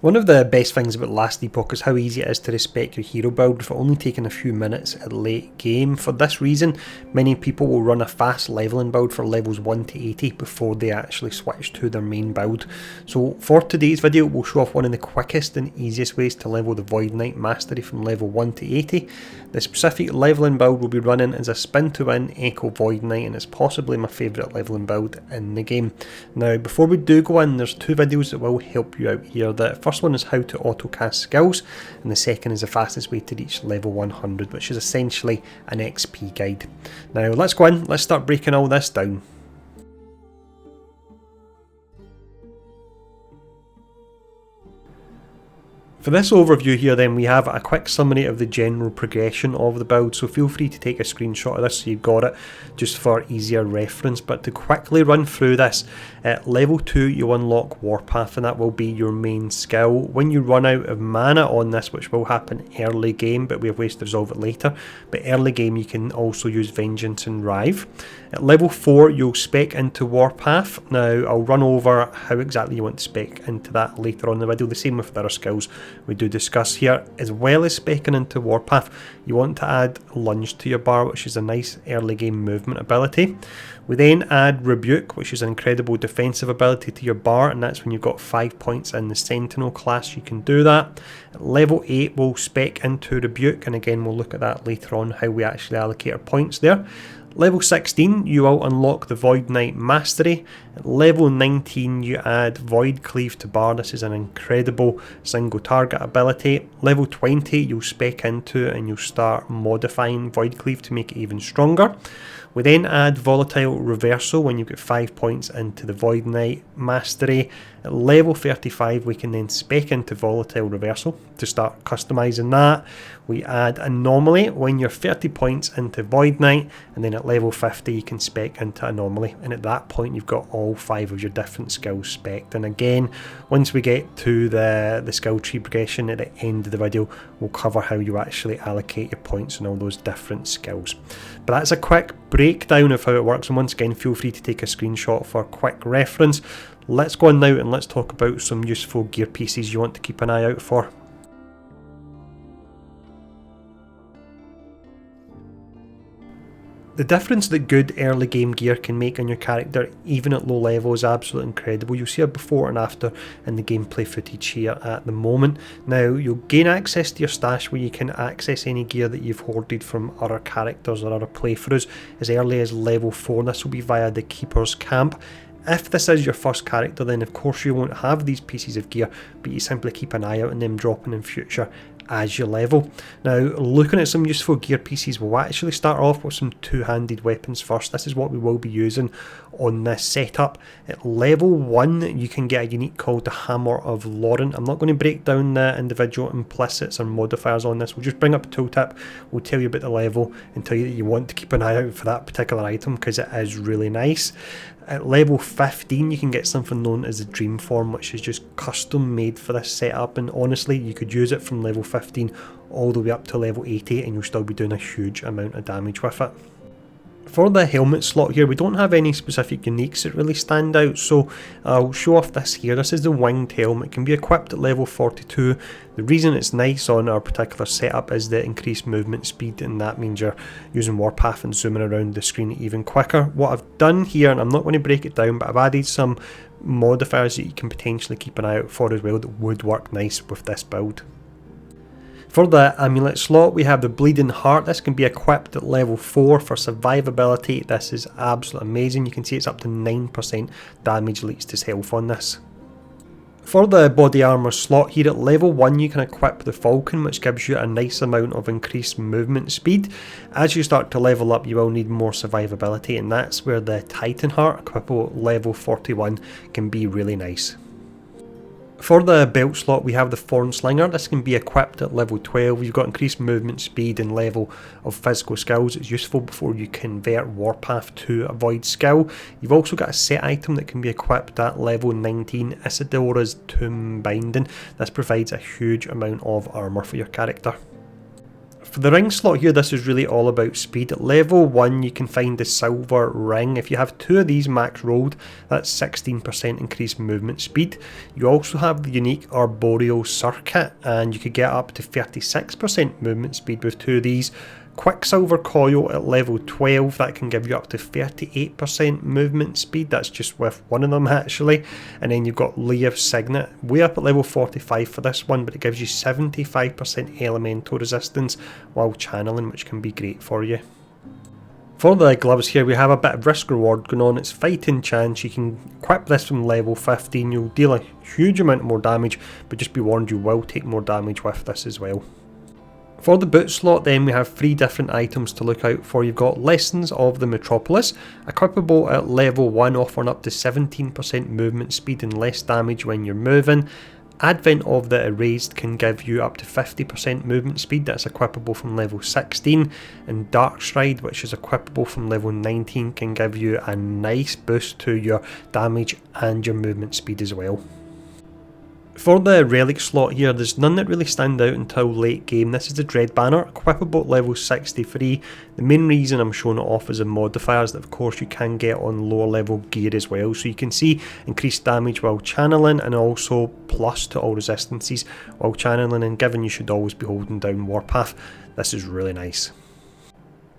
One of the best things about last Epoch is how easy it is to respec your hero build for only taking a few minutes at late game. For this reason, many people will run a fast leveling build for levels 1 to 80 before they actually switch to their main build. So for today's video, we'll show off one of the quickest and easiest ways to level the Void Knight Mastery from level 1 to 80. The specific leveling build we'll be running is a spin to win Echo Void Knight, and it's possibly my favourite leveling build in the game. Now before we do go in, there's two videos that will help you out here. The first one is how to auto cast skills, and the second is the fastest way to reach level 100, which is essentially an XP guide. Now let's go in, let's start breaking all this down. For this overview here then, we have a quick summary of the general progression of the build, so feel free to take a screenshot of this so you've got it just for easier reference. But to quickly run through this, at level 2 you unlock Warpath, and that will be your main skill. When you run out of mana on this, which will happen early game but we have ways to resolve it later, but early game you can also use Vengeance and Rive. At level 4 you'll spec into Warpath. Now I'll run over how exactly you want to spec into that later on in the video, the same with the other skills we do discuss here. As well as specking into Warpath, you want to add Lunge to your bar, which is a nice early game movement ability. We then add Rebuke, which is an incredible defensive ability to your bar, and that's when you've got 5 points in the Sentinel class you can do that. At level 8 we'll spec into Rebuke, and again we'll look at that later on, how we actually allocate our points there. Level 16 you will unlock the Void Knight Mastery. At level 19 you add Void Cleave to bar. This is an incredible single target ability. Level 20 you'll spec into and you'll start modifying Void Cleave to make it even stronger. We then add Volatile Reversal when you get 5 points into the Void Knight Mastery. At level 35 we can then spec into Volatile Reversal to start customising that. We add Anomaly when you're 30 points into Void Knight, and then at level 50 you can spec into Anomaly, and at that point you've got all 5 of your different skills spec'd. And again, once we get to the skill tree progression at the end of the video, we'll cover how you actually allocate your points and all those different skills. But that's a quick breakdown of how it works, and once again feel free to take a screenshot for quick reference. Let's go on now and let's talk about some useful gear pieces you want to keep an eye out for. The difference that good early game gear can make on your character, even at low level, is absolutely incredible. You'll see a before and after in the gameplay footage here at the moment. Now you'll gain access to your stash where you can access any gear that you've hoarded from other characters or other playthroughs as early as level 4. This will be via the Keeper's Camp. If this is your first character, then of course you won't have these pieces of gear, but you simply keep an eye out on them dropping in future as you level. Now looking at some useful gear pieces, we'll actually start off with some two-handed weapons first. This is what we will be using on this setup. At level 1 you can get a unique called the Hammer of Lauren. I'm not going to break down the individual implicits or modifiers on this. We'll just bring up a tooltip, we'll tell you about the level and tell you that you want to keep an eye out for that particular item because it is really nice. At level 15 you can get something known as the Dream Form, which is just custom made for this setup, and honestly you could use it from level 15 all the way up to level 80 and you'll still be doing a huge amount of damage with it. For the helmet slot here, we don't have any specific uniques that really stand out, so I'll show off this here. This is the winged helmet. It can be equipped at level 42. The reason it's nice on our particular setup is the increased movement speed, and that means you're using Warpath and zooming around the screen even quicker. What I've done here, and I'm not going to break it down, but I've added some modifiers that you can potentially keep an eye out for as well that would work nice with this build. For the amulet slot, we have the Bleeding Heart. This can be equipped at level 4 for survivability. This is absolutely amazing. You can see it's up to 9% damage leaks to health on this. For the body armor slot here, at level 1 you can equip the Falcon, which gives you a nice amount of increased movement speed. As you start to level up you will need more survivability, and that's where the Titan Heart, equipable at level 41, can be really nice. For the belt slot we have the Thorn Slinger. This can be equipped at level 12. You've got increased movement speed and level of physical skills. It's useful before you convert Warpath to a void skill. You've also got a set item that can be equipped at level 19, Isidora's Tomb Binding. This provides a huge amount of armour for your character. For the ring slot here, this is really all about speed. At level 1 you can find the silver ring. If you have 2 of these max rolled, that's 16% increased movement speed. You also have the unique arboreal circuit, and you could get up to 36% movement speed with 2 of these. Quicksilver coil at level 12, that can give you up to 38% movement speed. That's just with one of them actually. And then you've got Leaf Signet way up at level 45 for this one, but it gives you 75% elemental resistance while channeling, which can be great for you. For the gloves here, we have a bit of risk reward going on. It's fighting chance. You can equip this from level 15. You'll deal a huge amount more damage, but just be warned, you will take more damage with this as well. For the boot slot then, we have 3 different items to look out for. You've got Lessons of the Metropolis, equipable at level 1, offering up to 17% movement speed and less damage when you're moving. Advent of the Erased can give you up to 50% movement speed, that's equipable from level 16. And Dark Stride, which is equipable from level 19, can give you a nice boost to your damage and your movement speed as well. For the relic slot here, there's none that really stand out until late game. This is the Dread Banner, equipable at level 63. The main reason I'm showing it off as a modifier is that of course you can get on lower level gear as well. So you can see increased damage while channeling, and also plus to all resistances while channeling, and given you should always be holding down Warpath, this is really nice.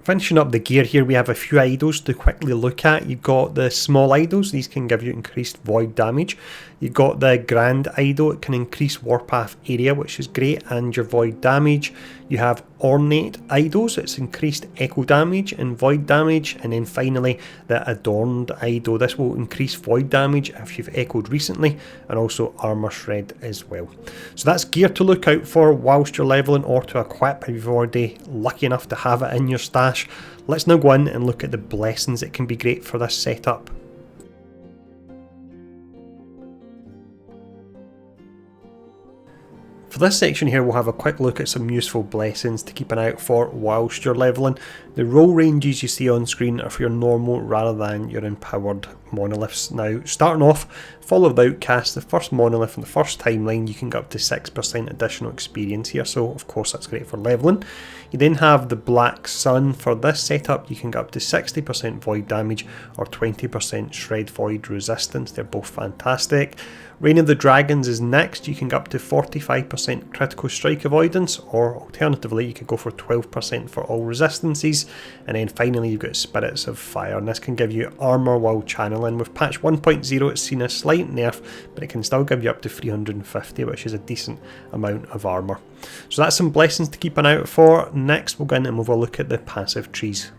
Finishing up the gear here, we have a few idols to quickly look at. You've got the small idols, these can give you increased void damage. You've got the grand idol, it can increase warpath area, which is great, and your void damage. You have ornate idols, it's increased echo damage and void damage. And then finally the adorned idol, this will increase void damage if you've echoed recently, and also armor shred as well. So that's gear to look out for whilst you're leveling, or to equip if you've already lucky enough to have it in your stash. Let's now go in and look at the blessings that can be great for this setup. For this section here, we'll have a quick look at some useful blessings to keep an eye out for whilst you're leveling. The roll ranges you see on screen are for your normal rather than your empowered monoliths. Now, starting off, Fall of the Outcast, the first monolith in the first timeline, you can get up to 6% additional experience here, so of course that's great for leveling. You then have the Black Sun. For this setup, you can get up to 60% void damage or 20% shred void resistance. They're both fantastic. Reign of the Dragons is next. You can get up to 45% critical strike avoidance, or alternatively you could go for 12% for all resistances. And then finally you've got Spirits of Fire, and this can give you armor while channeling. With patch 1.0 it's seen a slight nerf, but it can still give you up to 350, which is a decent amount of armor. So that's some blessings to keep an eye out for. Next we'll go in and we'll have a look at the passive trees.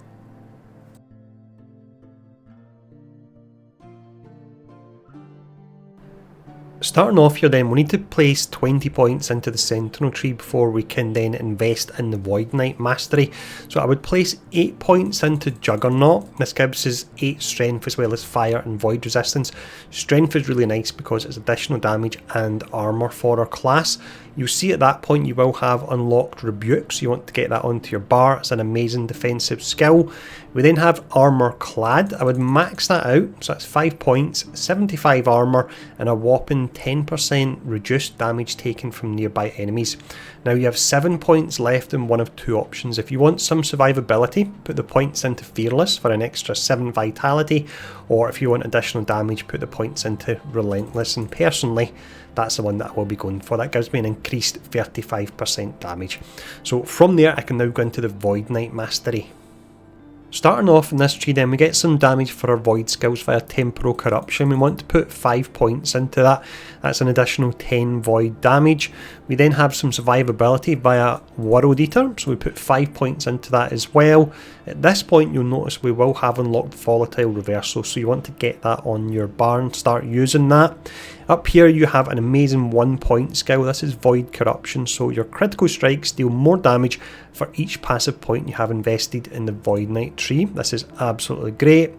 Starting off here then, we need to place 20 points into the Sentinel tree before we can then invest in the Void Knight Mastery. So I would place 8 points into Juggernaut. This gives us 8 strength as well as fire and void resistance. Strength is really nice because it's additional damage and armour for our class. You'll see at that point you will have unlocked Rebuke, so you want to get that onto your bar. It's an amazing defensive skill. We then have Armour Clad. I would max that out, so that's 5 points, 75 armour and a whopping 10% reduced damage taken from nearby enemies. Now you have 7 points left in one of 2 options. If you want some survivability, put the points into Fearless for an extra 7 vitality, or if you want additional damage, put the points into Relentless, and personally that's the one that I will be going for. That gives me an increased 35% damage. So from there I can now go into the Void Knight Mastery. Starting off in this tree then, we get some damage for our void skills via Temporal Corruption. We want to put 5 points into that. That's an additional 10 void damage. We then have some survivability via World Eater, so we put 5 points into that as well. At this point you'll notice we will have unlocked Volatile Reversal, so you want to get that on your bar and start using that. Up here you have an amazing 1 point skill. This is Void Corruption, so your critical strikes deal more damage for each passive point you have invested in the Void Knight tree. This is absolutely great.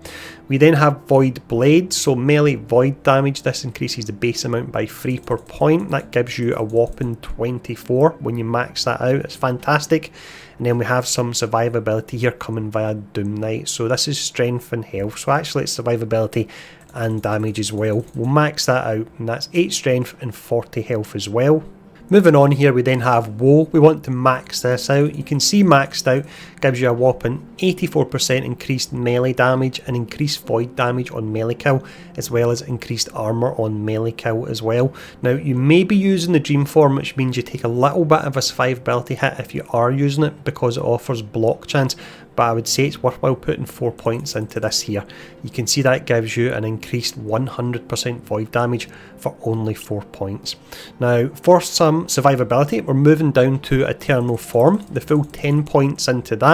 We then have Void Blade, so melee void damage. This increases the base amount by 3 per point. That gives you a whopping 24 when you max that out. It's fantastic. And then we have some survivability here coming via Doom Knight. So this is strength and health. So actually it's survivability and damage as well. We'll max that out, and that's 8 strength and 40 health as well. Moving on here, we then have Woe. We want to max this out. You can see maxed out gives you a whopping 84% increased melee damage and increased void damage on melee kill, as well as increased armor on melee kill as well. Now, you may be using the Dream Form, which means you take a little bit of a survivability hit if you are using it because it offers block chance, but I would say it's worthwhile putting 4 points into this here. You can see that gives you an increased 100% void damage for only 4 points. Now, for some survivability, we're moving down to Eternal Form, the full 10 points into that.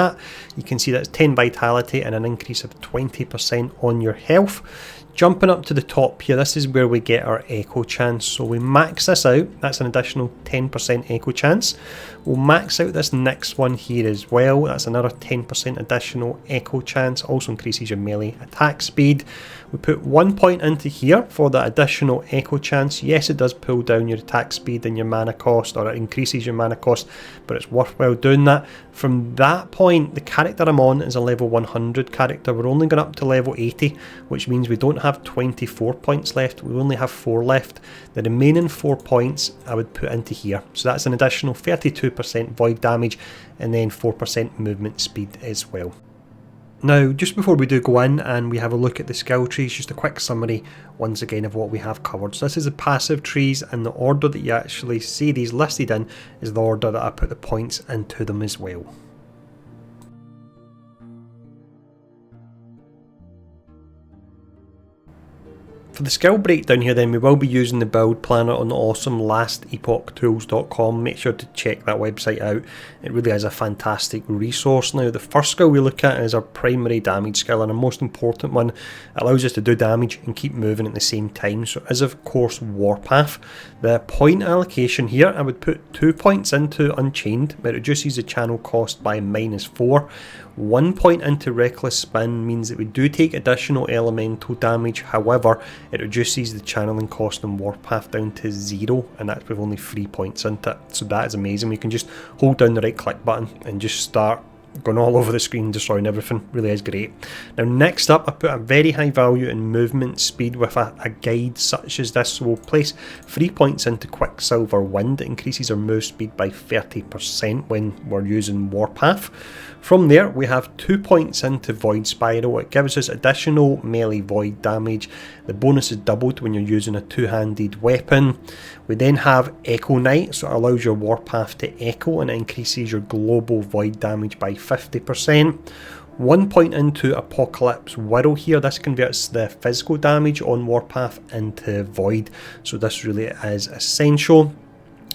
You can see that's 10 vitality and an increase of 20% on your health. Jumping up to the top here, this is where we get our echo chance. So we max this out, that's an additional 10% echo chance. We'll max out this next one here as well, that's another 10% additional echo chance, also increases your melee attack speed. We put 1 point into here for the additional echo chance. Yes, it does pull down your attack speed and your mana cost, or it increases your mana cost, but it's worthwhile doing that. From that point, the character I'm on is a level 100 character. We're only going up to level 80, which means we don't have 24 points left. We only have 4 left. The remaining 4 points I would put into here. So that's an additional 32% void damage and then 4% movement speed as well. Now, just before we do go in and we have a look at the skill trees, just a quick summary once again of what we have covered. So this is the passive trees, and the order that you actually see these listed in is the order that I put the points into them as well. For the skill breakdown here then, we will be using the build planner on the awesome lastepochtools.com. Make sure to check that website out. It really is a fantastic resource. Now, the first skill we look at is our primary damage skill, and our most important one. It allows us to do damage and keep moving at the same time. So it is of course Warpath. The point allocation here, I would put 2 points into Unchained. It reduces the channel cost by -4. 1 point into Reckless Spin means that we do take additional elemental damage, however it reduces the channeling cost on Warpath down to 0, and that's with only 3 points into it. So that is amazing. We can just hold down the right click button and just start going all over the screen, destroying everything. Really is great. Now, next up, I put a very high value in movement speed with a guide such as this. So we'll place 3 points into Quicksilver Wind. It increases our move speed by 30% when we're using Warpath. From there, we have 2 points into Void Spiral. It gives us additional melee void damage. The bonus is doubled when you're using a two-handed weapon. We then have Echo Knight, so it allows your Warpath to echo and it increases your global void damage by 50%. 1 point into Apocalypse Whirl here. This converts the physical damage on Warpath into void, so this really is essential.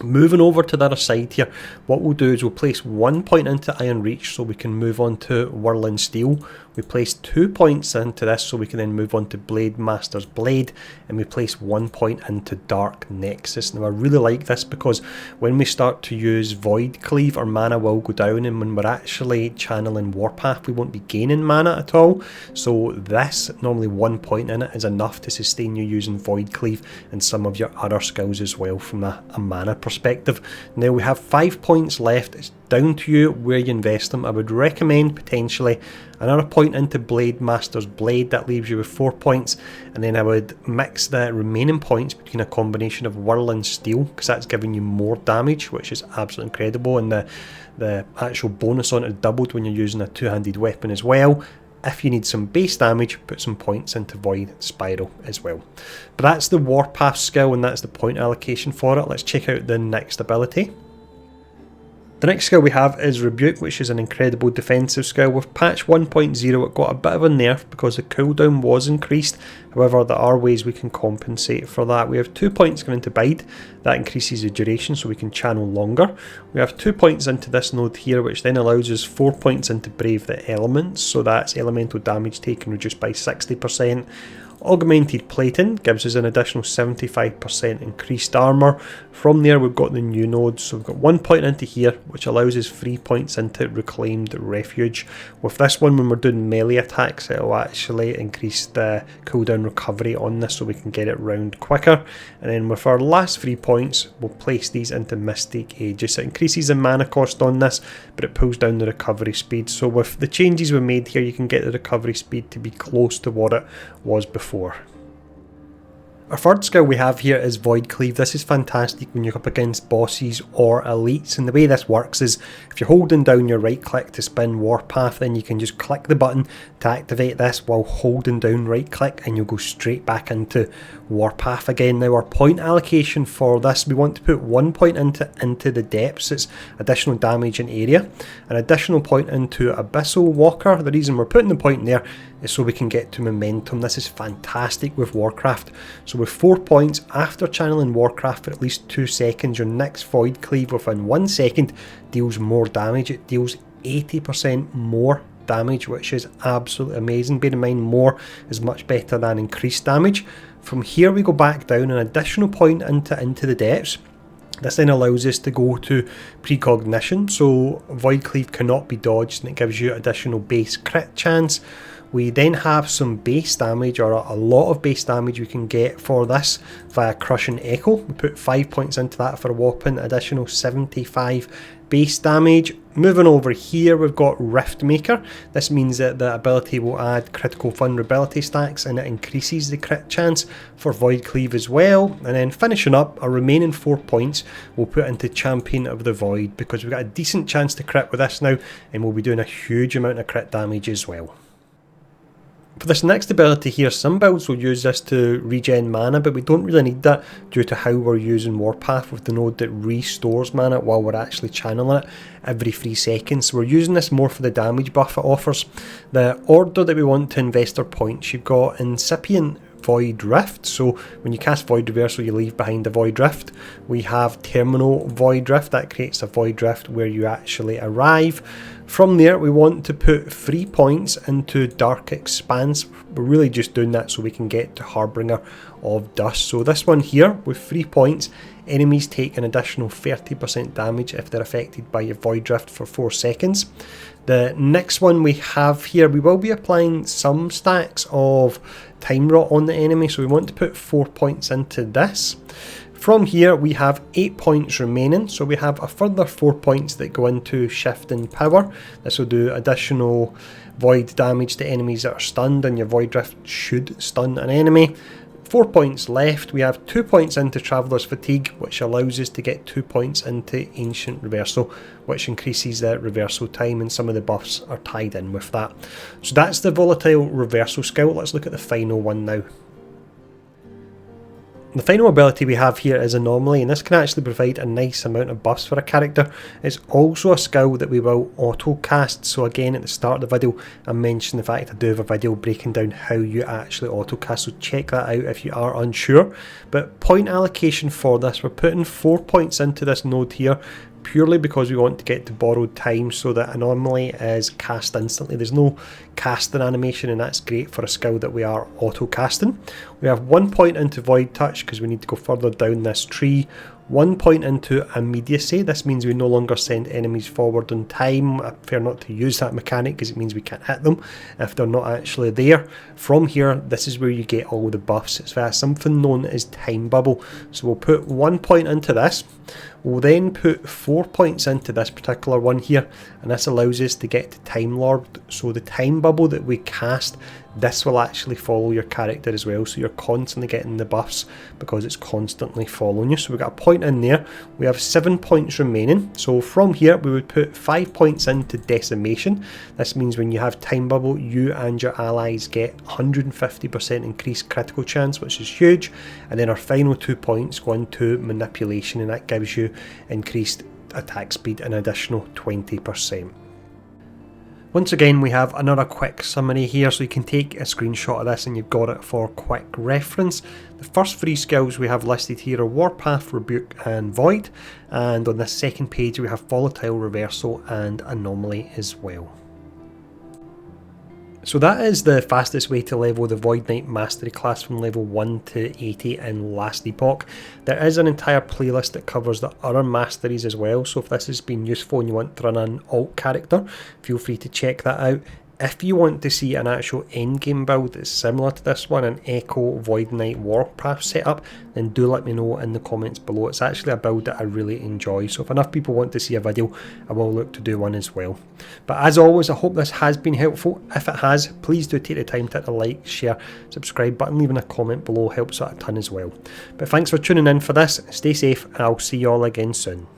Moving over to the other side here, what we'll do is we'll place 1 point into Iron Reach so we can move on to Whirling Steel. We place 2 points into this so we can then move on to Blade Master's Blade, and we place 1 point into Dark Nexus. Now, I really like this because when we start to use Void Cleave, our mana will go down, and when we're actually channeling Warpath, we won't be gaining mana at all. So this, normally 1 point in it, is enough to sustain you using Void Cleave and some of your other skills as well from a mana perspective. Now, we have 5 points left. It's down to you where you invest them. I would recommend potentially another point into Blade Master's Blade. That leaves you with 4 points, and then I would mix the remaining points between a combination of Whirling Steel, because that's giving you more damage, which is absolutely incredible, and the actual bonus on it is doubled when you're using a two-handed weapon as well. If you need some base damage, put some points into Void Spiral as well. But that's the Warpath skill, and that's the point allocation for it. Let's check out the next ability. The next skill we have is Rebuke, which is an incredible defensive skill. With patch 1.0 it got a bit of a nerf because the cooldown was increased. However, there are ways we can compensate for that. We have 2 points going into Bide. That increases the duration so we can channel longer. We have 2 points into this node here, which then allows us 4 points into Brave the Elements. So that's elemental damage taken reduced by 60%. Augmented Plating gives us an additional 75% increased armour. From there we've got the new nodes, so we've got 1 point into here, which allows us 3 points into Reclaimed Refuge. With this one, when we're doing melee attacks, it will actually increase the cooldown recovery on this so we can get it round quicker. And then with our last 3 points, we'll place these into Mystic Aegis. It increases the mana cost on this, but it pulls down the recovery speed. So with the changes we made here, you can get the recovery speed to be close to what it was before. Our third skill we have here is Void Cleave. This is fantastic when you're up against bosses or elites, and the way this works is if you're holding down your right click to spin Warpath, then you can just click the button to activate this while holding down right click and you'll go straight back into Warpath again. Now our point allocation for this, we want to put 1 point into the depths, it's additional damage in area, an additional point into Abyssal Walker. The reason we're putting the point there is so we can get to momentum. This is fantastic with Warcraft. So with 4 points, after channeling Warcraft for at least 2 seconds, your next Void Cleave within 1 second deals more damage. It deals 80% more damage, which is absolutely amazing. Bear in mind, more is much better than increased damage. From here we go back down an additional point into the depths. This then allows us to go to precognition, so Void Cleave cannot be dodged and it gives you additional base crit chance. We then have some base damage, or a lot of base damage we can get for this via Crushing Echo. We put 5 points into that for a whopping additional 75 base damage. Moving over here, we've got Rift Maker. This means that the ability will add critical vulnerability stacks and it increases the crit chance for Void Cleave as well. And then finishing up, our remaining 4 points we'll put into Champion of the Void, because we've got a decent chance to crit with this now and we'll be doing a huge amount of crit damage as well. For this next ability here, some builds will use this to regen mana, but we don't really need that due to how we're using Warpath with the node that restores mana while we're actually channeling it every 3 seconds. So we're using this more for the damage buff it offers. The order that we want to invest our points, you've got Incipient Void Rift, so when you cast Void Reversal you leave behind a Void Rift. We have Terminal Void Rift, that creates a Void Rift where you actually arrive. From there we want to put 3 points into Dark Expanse. We're really just doing that so we can get to Harbinger of Dust. So this one here with 3 points, enemies take an additional 30% damage if they're affected by your Void Rift for 4 seconds. The next one we have here, we will be applying some stacks of Time Rot on the enemy, so we want to put 4 points into this. From here we have 8 points remaining, so we have a further 4 points that go into Shifting Power. This will do additional void damage to enemies that are stunned, and your Void Rift should stun an enemy. 4 points left. We have 2 points into Traveller's Fatigue, which allows us to get 2 points into Ancient Reversal, which increases the reversal time, and some of the buffs are tied in with that. So that's the Volatile Reversal skill. Let's look at the final one now. The final ability we have here is Anomaly, and this can actually provide a nice amount of buffs for a character. It's also a skill that we will auto cast, so again at the start of the video I mentioned the fact I do have a video breaking down how you actually auto cast, so check that out if you are unsure. But point allocation for this, we're putting 4 points into this node here, purely because we want to get to borrowed time so that Anomaly is cast instantly. There's no casting animation, and that's great for a skill that we are auto casting. We have 1 point into Void Touch because we need to go further down this tree. 1 point into Immediacy. This means we no longer send enemies forward in time. I prefer not to use that mechanic because it means we can't hit them if they're not actually there. From here, this is where you get all the buffs. It's via something known as Time Bubble. So we'll put 1 point into this. We'll then put 4 points into this particular one here, and this allows us to get to Time Lord. So the Time Bubble that we cast, this will actually follow your character as well, so you're constantly getting the buffs because it's constantly following you. So we've got a point in there. We have 7 points remaining, so from here we would put 5 points into Decimation. This means when you have Time Bubble, you and your allies get 150% increased critical chance, which is huge. And then our final 2 points go into Manipulation, and that gives you increased attack speed an additional 20%. Once again, we have another quick summary here, so you can take a screenshot of this and you've got it for quick reference. The first 3 skills we have listed here are Warpath, Rebuke and Void, and on this second page we have Volatile Reversal and Anomaly as well. So that is the fastest way to level the Void Knight Mastery class from level 1 to 80 in last Epoch. There is an entire playlist that covers the other masteries as well, so if this has been useful and you want to run an alt character, feel free to check that out. If you want to see an actual endgame build that's similar to this one, an Echo Void Knight Warpath setup, then do let me know in the comments below. It's actually a build that I really enjoy, so if enough people want to see a video, I will look to do one as well. But as always, I hope this has been helpful. If it has, please do take the time to hit the like, share, subscribe button, leaving a comment below helps out a ton as well. But thanks for tuning in for this, stay safe, and I'll see you all again soon.